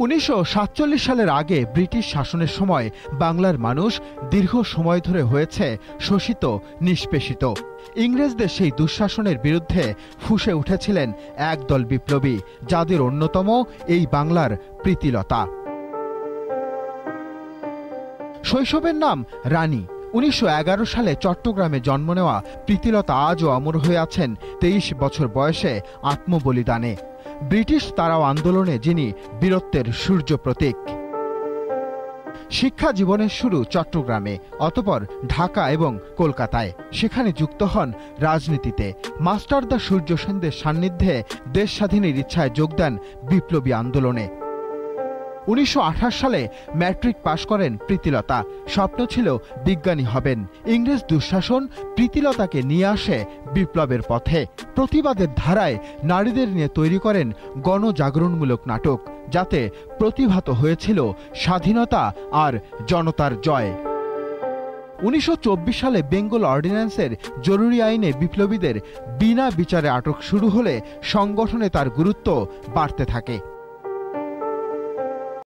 1947 সালের আগে ব্রিটিশ শাসনের সময় বাংলার মানুষ দীর্ঘ সময় ধরে হয়েছে শোষিত, নিষ্পেষিত। ইংরেজদের সেই দুঃশাসনের বিরুদ্ধে ফুঁসে উঠেছিলেন একদল বিপ্লবী, যাদের অন্যতম এই বাংলার প্রীতিলতা। শৈশবের নাম রানী। 1911 সালে চট্টগ্রামে জন্ম নেওয়া প্রীতিলতা আজও অমর হয়ে আছেন 23 বছর বয়সে আত্মবলিদানে। ব্রিটিশ তাড়াও আন্দোলনে যিনি বীরত্বের সূর্য প্রতীক। শিক্ষা জীবনের শুরু চট্টগ্রামে, অতঃপর ঢাকা এবং কলকাতায়। সেখানে যুক্ত হন রাজনীতিতে। মাস্টারদা সূর্য সেনদের সান্নিধ্যে দেশ স্বাধীনের ইচ্ছায় যোগ দেন বিপ্লবী আন্দোলনে। 1928 সালে ম্যাট্রিক পাশ করেন প্রীতিলতা। স্বপ্ন ছিল বিজ্ঞানী হবেন। ইংরেজ দুঃশাসন প্রীতিলতাকে নিয়ে আসে বিপ্লবের পথে। প্রতিবাদের ধারায় নারীদের নিয়ে তৈরি করেন গণজাগরণমূলক নাটক, যাতে প্রতিভাত হয়েছিল স্বাধীনতা আর জনতার জয়। 1924 সালে বেঙ্গল অর্ডিন্যান্সের জরুরি আইনে বিপ্লবীদের বিনা বিচারে আটক শুরু হলে সংগঠনে তার গুরুত্ব বাড়তে থাকে।